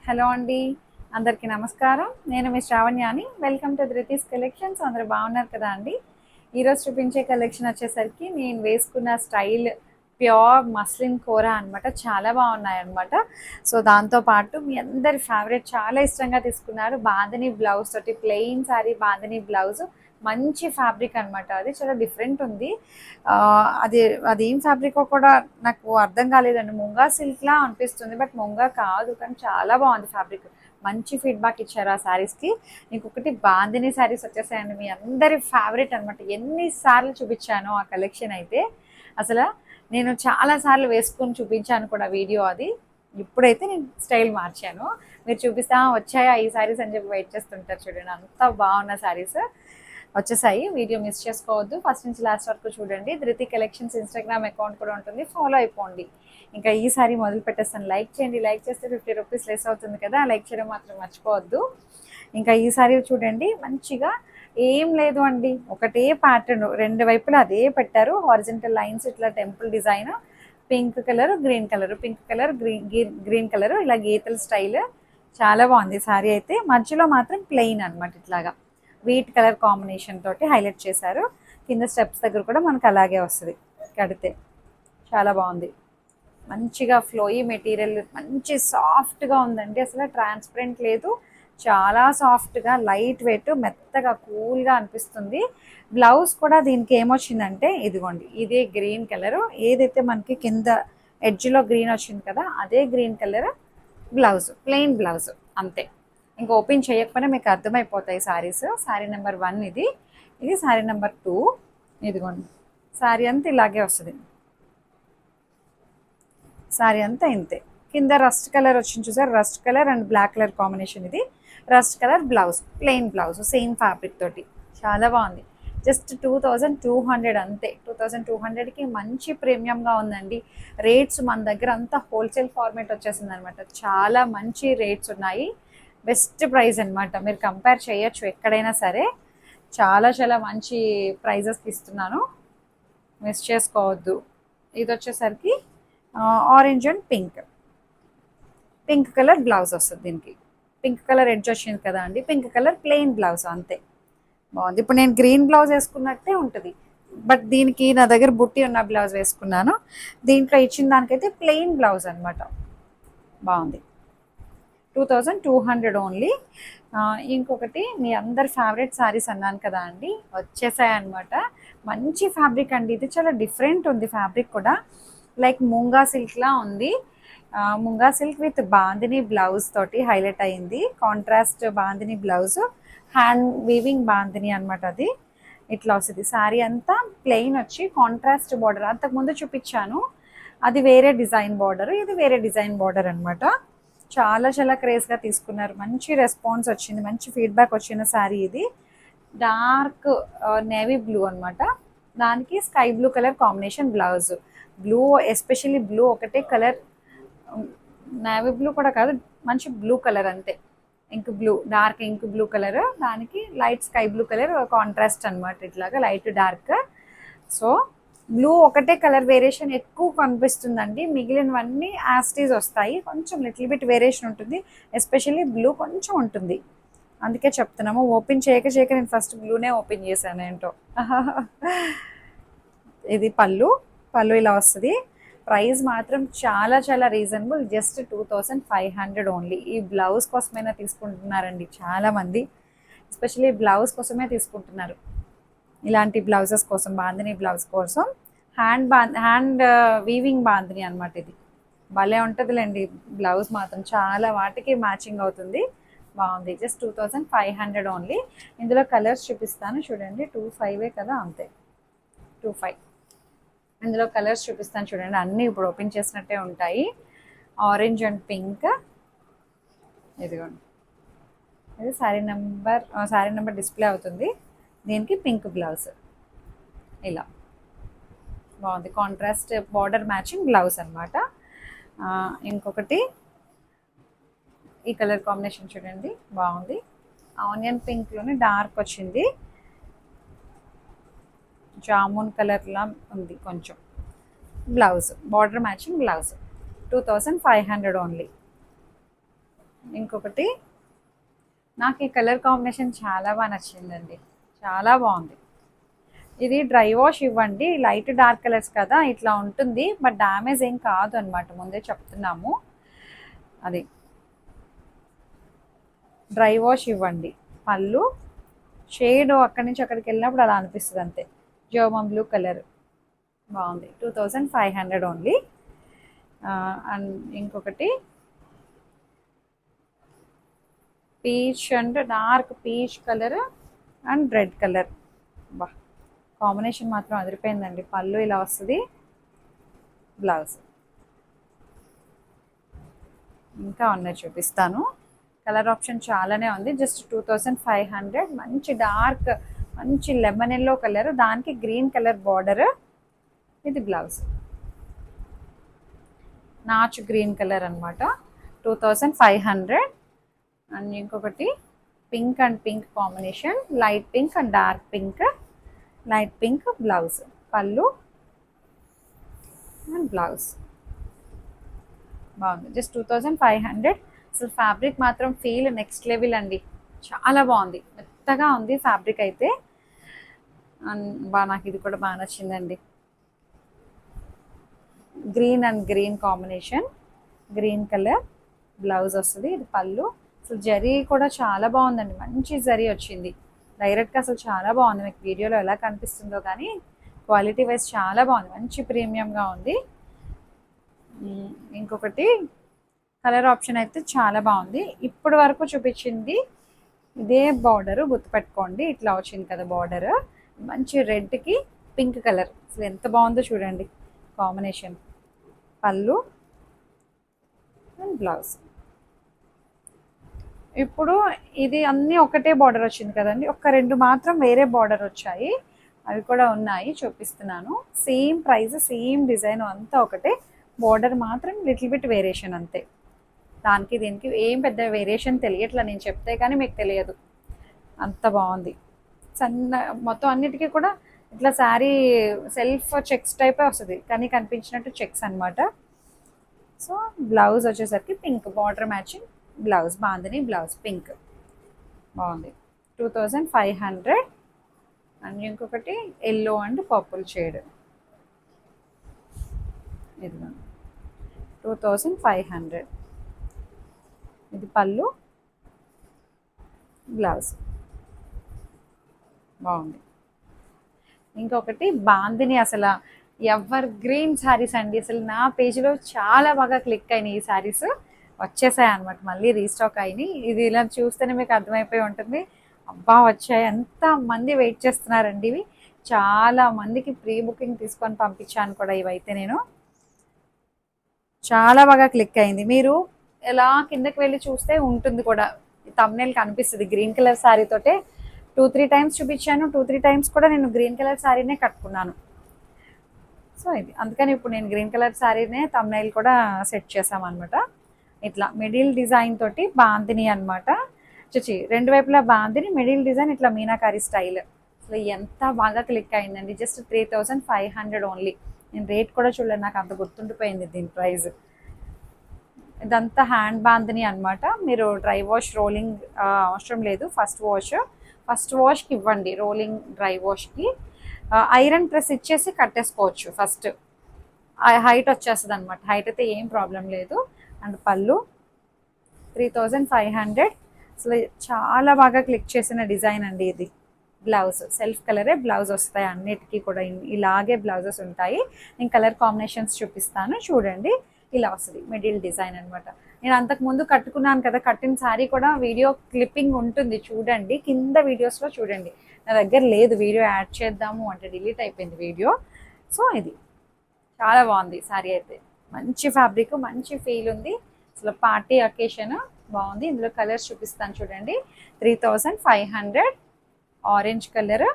Hello అండి. అందరికీ నమస్కారం. నేను మీ శ్రావణ్యాని. Welcome to Dhruti's collections. అందరూ బాగున్నారు కదా అండి. ఈరోజు చూపించే కలెక్షన్ వచ్చేసరికి నేను వేసుకున్న స్టైల్ ప్యూర్ మస్లిన్ కోరా అనమాట. చాలా బాగున్నాయన్నమాట. సో దాంతోపాటు మీ అందరి ఫేవరెట్ చాలా ఇష్టంగా తీసుకున్నారు బాందిని బ్లౌజ్ తోటి, ప్లెయిన్ శారీ బాందిని బ్లౌజ్, మంచి ఫ్యాబ్రిక్ అనమాట. అది చాలా డిఫరెంట్ ఉంది. అది అదేం ఫ్యాబ్రికో కూడా నాకు అర్థం కాలేదండి. ముంగా సిల్క్లా అనిపిస్తుంది, బట్ ముంగా కాదు, కానీ చాలా బాగుంది ఫ్యాబ్రిక్. మంచి ఫీడ్బ్యాక్ ఇచ్చారు ఆ శారీస్కి. ఇంకొకటి బాందిని శారీస్ వచ్చేసాయండి, మీ అందరి ఫేవరెట్ అనమాట. ఎన్నిసార్లు చూపించాను ఆ కలెక్షన్ అయితే, అసలు నేను చాలాసార్లు వేసుకొని చూపించాను కూడా వీడియో అది. ఇప్పుడైతే నేను స్టైల్ మార్చాను. మీరు చూపిస్తా వచ్చాయా ఈ శారీస్ అని చెప్పి వెయిట్ చేస్తుంటారు చూడండి. అంత బాగున్న శారీస్ వచ్చేసాయి. వీడియో మిస్ చేసుకోవద్దు, ఫస్ట్ నుంచి లాస్ట్ వరకు చూడండి. ధృతి కలెక్షన్స్ ఇన్స్టాగ్రామ్ అకౌంట్ కూడా ఉంటుంది, ఫాలో అయిపోండి. ఇంకా ఈ సారీ మొదలు పెట్టేస్తాను. లైక్ చేయండి, లైక్ చేస్తే 50 రూపీస్ లెస్ అవుతుంది కదా, లైక్ చేయడం మాత్రం మర్చిపోవద్దు. ఇంకా ఈ సారీ చూడండి, మంచిగా ఏం లేదు అండి, ఒకటే ప్యాటర్న్, రెండు వైపులా అదే పెట్టారు. హారిజంటల్ లైన్స్, ఇట్లా temple design, pink colour, green colour, pink colour, green colour, ఇలా గీతల స్టైల్. చాలా బాగుంది సారీ అయితే. మధ్యలో మాత్రం ప్లెయిన్ అనమాట, ఇట్లాగా వీట్ కలర్ కాంబినేషన్ తోటి హైలైట్ చేశారు. కింద స్టెప్స్ దగ్గర కూడా మనకు అలాగే వస్తుంది కడితే. చాలా బాగుంది. మంచిగా ఫ్లోయీ మెటీరియల్, మంచి సాఫ్ట్గా ఉందండి. అసలు ట్రాన్స్పరెంట్ లేదు, చాలా సాఫ్ట్గా లైట్ వెయిట్, మెత్తగా కూల్గా అనిపిస్తుంది. బ్లౌజ్ కూడా దీనికి ఏమొచ్చిందంటే ఇదిగోండి, ఇదే గ్రీన్ కలర్, ఏదైతే మనకి కింద ఎడ్జ్లో గ్రీన్ వచ్చింది కదా, అదే green colour blouse, plain blouse అంతే. ఇంకా ఓపెన్ చేయకపోయినా మీకు అర్థమైపోతాయి సారీస్. సారీ నెంబర్ 1 ఇది, ఇది సారీ నెంబర్ 2. ఇదిగోండి, సారీ అంతా ఇలాగే వస్తుంది. సారీ అంతా ఇంతే. కింద రస్ట్ కలర్ వచ్చింది చూసారు, rust colour and black colour combination. ఇది rust colour blouse, plain blouse, same fabric తోటి. చాలా బాగుంది. జస్ట్ 2200 అంతే. 2200కి మంచి ప్రీమియంగా ఉందండి. రేట్స్ మన దగ్గర అంతా హోల్సేల్ ఫార్మేట్ వచ్చేసింది అనమాట. చాలా మంచి రేట్స్ ఉన్నాయి, బెస్ట్ ప్రైస్ అనమాట. మీరు కంపేర్ చేయొచ్చు ఎక్కడైనా సరే. చాలా చాలా మంచి ప్రైజెస్కి ఇస్తున్నాను, మిస్ చేసుకోవద్దు. ఇది వచ్చేసరికి orange and pink, pink colour blouse వస్తుంది దీనికి. పింక్ కలర్ ఎడ్జ్ వచ్చింది కదా అండి, పింక్ కలర్ ప్లెయిన్ బ్లౌజ్ అంతే. బాగుంది. ఇప్పుడు నేను గ్రీన్ బ్లౌజ్ వేసుకున్నట్టే ఉంటుంది, బట్ దీనికి నా దగ్గర బుట్టి ఉన్న బ్లౌజ్ వేసుకున్నాను. దీంట్లో ఇచ్చిన దానికైతే ప్లెయిన్ బ్లౌజ్ అనమాట. బాగుంది. 2200 ఓన్లీ. ఇంకొకటి, మీ అందరి ఫేవరెట్ శారీస్ అన్నాను కదా అండి, వచ్చేసాయన్నమాట. మంచి ఫ్యాబ్రిక్ అండి, ఇది చాలా డిఫరెంట్ ఉంది ఫ్యాబ్రిక్ కూడా. లైక్ ముంగా సిల్క్లా ఉంది. Munga silk with bandhani blouse తోటి హైలైట్ అయింది. Contrast bandhani blouse, hand weaving bandhani అనమాట. అది ఇట్లా వస్తుంది. శారీ అంతా ప్లెయిన్ వచ్చి కాంట్రాస్ట్ బార్డర్, అంతకుముందు చూపించాను అది వేరే డిజైన్ బార్డర్, ఇది వేరే డిజైన్ బార్డర్ అనమాట. చాలా చాలా క్రేజ్గా తీసుకున్నారు, మంచి రెస్పాన్స్ వచ్చింది, మంచి ఫీడ్బ్యాక్ వచ్చిన శారీ ఇది. డార్క్ నేవీ బ్లూ అనమాట, దానికి sky blue colour combination blouse. Blue, especially blue ఒకటే కలర్, నేవీ బ్లూ కూడా కాదు, మంచి బ్లూ కలర్ అంతే. Ink blue, dark ink blue colour, దానికి light sky blue colour contrast అనమాట, ఇట్లాగా లైట్ డార్క్. సో బ్లూ ఒకటే కలర్ వేరియేషన్ ఎక్కువ కనిపిస్తుందండి, మిగిలినవన్నీ యాస్టీస్ వస్తాయి, కొంచెం లిటిల్ బిట్ వేరియేషన్ ఉంటుంది. ఎస్పెషల్లీ బ్లూ కొంచెం ఉంటుంది, అందుకే చెప్తున్నాము. ఓపెన్ చేయక చేయక నేను ఫస్ట్ బ్లూనే ఓపెన్ చేశాను ఏంటో. ఇది పళ్ళు, పళ్ళు ఇలా వస్తుంది. ప్రైస్ మాత్రం చాలా చాలా రీజనబుల్, జస్ట్ 2500 ఓన్లీ. ఈ బ్లౌజ్ కోసమైనా తీసుకుంటున్నారండి చాలామంది, ఎస్పెషల్లీ బ్లౌజ్ కోసమే తీసుకుంటున్నారు. ఇలాంటి బ్లౌజెస్ కోసం, బాందిని బ్లౌజ్ కోసం, హ్యాండ్ వీవింగ్ బాందిని అనమాట. ఇది భలే ఉంటుందిలేండి బ్లౌజ్ మాత్రం, చాలా వాటికి మ్యాచింగ్ అవుతుంది. బాగుంది. Just 2500 only. ఇందులో కలర్స్ చూపిస్తాను చూడండి. 25 కదా, అంతే 25. ఇందులో కలర్స్ చూపిస్తాను చూడండి, అన్నీ ఇప్పుడు ఓపెన్ చేసినట్టే ఉంటాయి. ఆరెంజ్ అండ్ పింక్, ఇదిగోండి, ఇది శారీ నెంబర్ డిస్ప్లే అవుతుంది. దీనికి పింక్ బ్లౌజ్ ఇలా బాగుంది, కాంట్రాస్ట్ బార్డర్ మ్యాచింగ్ బ్లౌజ్ అనమాట. ఇంకొకటి ఈ కలర్ కాంబినేషన్ చూడండి, బాగుంది. ఆనియన్ పింక్లోనే డార్క్ వచ్చింది, జామున్ కలర్లా ఉంది కొంచెం. Blouse border matching blouse, 2500 only. ఇంకొకటి నాకు ఈ కలర్ కాంబినేషన్ చాలా బాగా నచ్చిందండి, చాలా బాగుంది. ఇది డ్రై వాష్ ఇవ్వండి, లైట్ డార్క్ కలర్స్ కదా ఇట్లా ఉంటుంది, బట్ డ్యామేజ్ ఏం కాదు అనమాట, ముందే చెప్తున్నాము. అది డ్రై వాష్ ఇవ్వండి. పళ్ళు షేడ్ అక్కడి నుంచి అక్కడికి వెళ్ళినప్పుడు అలా అనిపిస్తుంది అంతే. జోమం బ్లూ కలర్ బాగుంది, 2500 ఓన్లీ. అండ్ ఇంకొకటి peach and dark peach colour and red colour. బా కాంబినేషన్ మాత్రం అదిరిపోయిందండి. పళ్ళు ఇలా వస్తుంది, బ్లౌజ్. ఇంకా ఉన్నాయి చూపిస్తాను. కలర్ ఆప్షన్ చాలానే ఉంది. జస్ట్ 2500. మంచి డార్క్ మంచి లెమన్ ఎల్లో కలర్, దానికి గ్రీన్ కలర్ బార్డర్. ఇది బ్లౌజ్ నాచు గ్రీన్ కలర్ అనమాట, 2500. అండ్ ఇంకొకటి pink and pink combination, light pink and dark pink. Light pink blouse, పళ్ళు అండ్ బ్లౌజ్. బాగుంది, జస్ట్ 2500. అసలు ఫ్యాబ్రిక్ మాత్రం ఫీల్ నెక్స్ట్ లెవెల్ అండి, చాలా బాగుంది, మెత్తగా ఉంది ఫ్యాబ్రిక్ అయితే. నాకు ఇది కూడా బాగా నచ్చిందండి. Green and green combination, green colour blouse వస్తుంది. ఇది పళ్ళు. అసలు జరీ కూడా చాలా బాగుందండి, మంచి జరీ వచ్చింది డైరెక్ట్గా. అసలు చాలా బాగుంది, మీకు వీడియోలో ఎలా కనిపిస్తుందో కానీ క్వాలిటీ వైజ్ చాలా బాగుంది, మంచి ప్రీమియంగా ఉంది. ఇంకొకటి కలర్ ఆప్షన్ అయితే చాలా బాగుంది. ఇప్పటి వరకు చూపించింది ఇదే బార్డర్, గుర్తుపెట్టుకోండి. ఇట్లా వచ్చింది కదా బార్డర్, మంచి రెడ్కి పింక్ కలర్. అసలు ఎంత బాగుందో చూడండి కాంబినేషన్. పళ్ళు అండ్ బ్లౌజ్. ఇప్పుడు ఇది అన్నీ ఒకటే బార్డర్ వచ్చింది కదండి, ఒక రెండు మాత్రం వేరే బార్డర్ వచ్చాయి, అవి కూడా ఉన్నాయి, చూపిస్తున్నాను. సేమ్ ప్రైస్, సేమ్ డిజైన్ అంతా ఒకటే, బార్డర్ మాత్రం లిటిల్ బిట్ వేరియేషన్ అంతే. దానికి దీనికి ఏం పెద్ద వేరియేషన్ తెలియట్లా, నేను చెప్తే కానీ మీకు తెలియదు, అంత బాగుంది. సన్న మొత్తం అన్నిటికీ కూడా ఇట్లా శారీ సెల్ఫ్ చెక్స్ టైపే వస్తుంది, కానీ కనిపించినట్టు చెక్స్ అనమాట. సో బ్లౌజ్ వచ్చేసరికి pink border matching blouse, bandhani blouse pink, బాగుంది, 2500. అండ్ ఇంకొకటి ఎల్లో అండ్ పర్పుల్ షేడ్, ఇది 2500. ఇది పళ్ళు, బ్లౌజ్, బాగుంది. ఇంకొకటి బాందిని, అసలు ఎవర్ గ్రీన్ శారీస్ అండి, అసలు నా పేజీలో చాలా బాగా క్లిక్ అయినాయి ఈ శారీస్, వచ్చేసాయి అనమాట, మళ్ళీ రీస్టాక్ అయినాయి. ఇది ఇలా చూస్తేనే మీకు అర్థమైపోయి ఉంటుంది, అబ్బా వచ్చాయి, ఎంత మంది వెయిట్ చేస్తున్నారండి ఇవి. చాలా మందికి ప్రీ బుకింగ్ తీసుకొని పంపించాను కూడా ఇవైతే నేను. చాలా బాగా క్లిక్ అయింది, మీరు ఎలా కిందకి వెళ్ళి చూస్తే ఉంటుంది కూడా, థంబ్నెయిల్ కనిపిస్తుంది. గ్రీన్ కలర్ శారీ తోటే 2-3 టైమ్స్ చూపించాను, 2-3 టైమ్స్ కూడా నేను గ్రీన్ కలర్ శారీనే కట్టుకున్నాను. సో ఇది అందుకని ఇప్పుడు నేను గ్రీన్ కలర్ శారీనే థంబ్నెయిల్ కూడా సెట్ చేసామన్నమాట. ఇట్లా మిడిల్ డిజైన్ తోటి బాందిని అనమాట, చూచి రెండు వైపులా బాందిని, మిడిల్ డిజైన్ ఇట్లా మీనాకారి స్టైల్. అసలు ఎంత బాగా క్లిక్ అయిందండి. Just 3500 only. నేను రేట్ కూడా చూడలేదు, నాకు అంత గుర్తుండిపోయింది దీని ప్రైస్. ఇదంతా హ్యాండ్ బాందిని అనమాట. మీరు డ్రై వాష్ రోలింగ్ అవసరం లేదు, ఫస్ట్ వాష్కి ఇవ్వండి, రోలింగ్ డ్రై వాష్కి. ఐరన్ ప్రెస్ ఇచ్చేసి కట్టేసుకోవచ్చు, ఫస్ట్ హైట్ వచ్చేస్తుంది అనమాట, హైట్ అయితే ఏం ప్రాబ్లం లేదు. అండ్ పళ్ళు 3500. అసలు చాలా బాగా క్లిక్ చేసిన డిజైన్ అండి ఇది. బ్లౌజ్ సెల్ఫ్ కలరే బ్లౌజ్ వస్తాయి అన్నిటికీ కూడా, ఇలాగే బ్లౌజెస్ ఉంటాయి. నేను కలర్ కాంబినేషన్స్ చూపిస్తాను చూడండి. ఇలా వస్తుంది మిడిల్ డిజైన్ అనమాట. నేను అంతకుముందు కట్టుకున్నాను కదా, కట్టిన శారీ కూడా వీడియో క్లిప్పింగ్ ఉంటుంది చూడండి, కింద వీడియోస్లో చూడండి. నా దగ్గర లేదు వీడియో, యాడ్ చేద్దాము అంటే డిలీట్ అయిపోయింది వీడియో. సో ఇది చాలా బాగుంది శారీ అయితే, మంచి ఫ్యాబ్రిక్, మంచి ఫీల్ ఉంది. అసలు పార్టీ అకేషన్ బాగుంది. ఇందులో కలర్స్ చూపిస్తాను చూడండి. 3500. ఆరెంజ్ కలర్,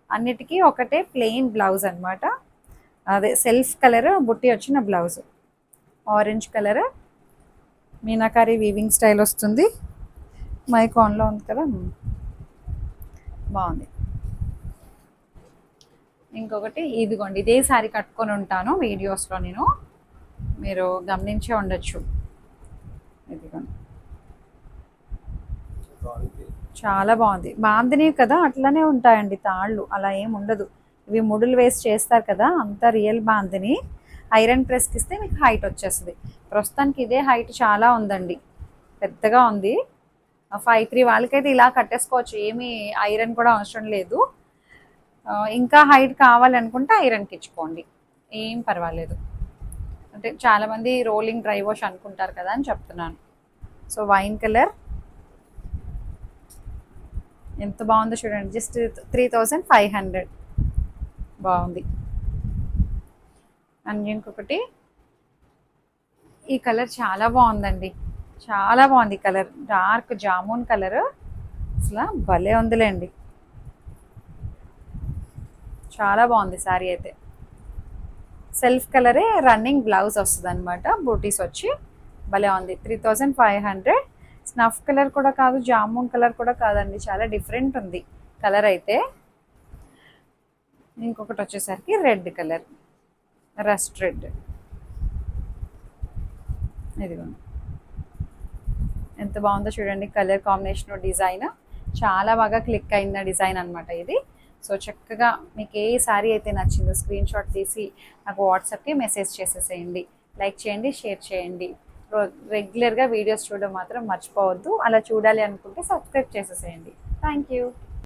అన్నిటికీ ఒకటే ప్లెయిన్ బ్లౌజ్ అనమాట, అదే సెల్ఫ్ కలర్ బుట్టి వచ్చిన blouse. Orange colour meenakari weaving style వస్తుంది, మైకాన్లో ఉంది కదా, బాగుంది. ఇంకొకటి ఇదిగోండి, ఇదే శారీ కట్టుకొని ఉంటాను వీడియోస్లో నేను, మీరు గమనించే ఉండొచ్చు. ఇదిగోండి చాలా బాగుంది. బాందినివి కదా అట్లానే ఉంటాయండి తాళ్ళు, అలా ఏం ఉండదు. ఇవి ముడులు వేసి చేస్తారు కదా, అంతా రియల్ బాందిని. ఐరన్ ప్రెస్కి ఇస్తే మీకు హైట్ వచ్చేస్తుంది. ప్రస్తుతానికి ఇదే హైట్ చాలా ఉందండి, పెద్దగా ఉంది. 5'3" వాళ్ళకైతే ఇలా కట్టేసుకోవచ్చు, ఏమీ ఐరన్ కూడా అవసరం లేదు. ఇంకా హైట్ కావాలనుకుంటే ఐరన్కి ఇచ్చుకోండి, ఏం పర్వాలేదు. అంటే చాలామంది రోలింగ్ డ్రై వాష్ అనుకుంటారు కదా అని చెప్తున్నాను. సో వైన్ కలర్ ఎంత బాగుందో చూడండి, జస్ట్ 3500 బాగుంది. అండ్ ఇంకొకటి ఈ కలర్ చాలా బాగుందండి, చాలా బాగుంది కలర్, డార్క్ జామున్ కలర్, అసలు భలే ఉందిలేండి. చాలా బాగుంది శారీ అయితే. సెల్ఫ్ కలరే రన్నింగ్ బ్లౌజ్ వస్తుంది అనమాట, బూటీస్ వచ్చి భలే ఉంది. 3500. స్నఫ్ కలర్ కూడా కాదు, జామున్ కలర్ కూడా కాదండి, చాలా డిఫరెంట్ ఉంది కలర్ అయితే. ఇంకొకటి వచ్చేసరికి రెడ్ కలర్, రస్ట్ రెడ్. ఇదిగోండి ఎంత బాగుందో చూడండి కలర్ కాంబినేషన్, డిజైన్ చాలా బాగా క్లిక్ అయిన డిజైన్ అనమాట ఇది. సో చక్కగా మీకు ఏ శారీ అయితే నచ్చిందో స్క్రీన్ షాట్ తీసి నాకు వాట్సాప్కి మెసేజ్ చేసేసేయండి. లైక్ చేయండి, షేర్ చేయండి. రెగ్యులర్గా వీడియోస్ చూడడం మాత్రం మర్చిపోవద్దు. అలా చూడాలి అనుకుంటే సబ్స్క్రైబ్ చేసేసేయండి. Thank you.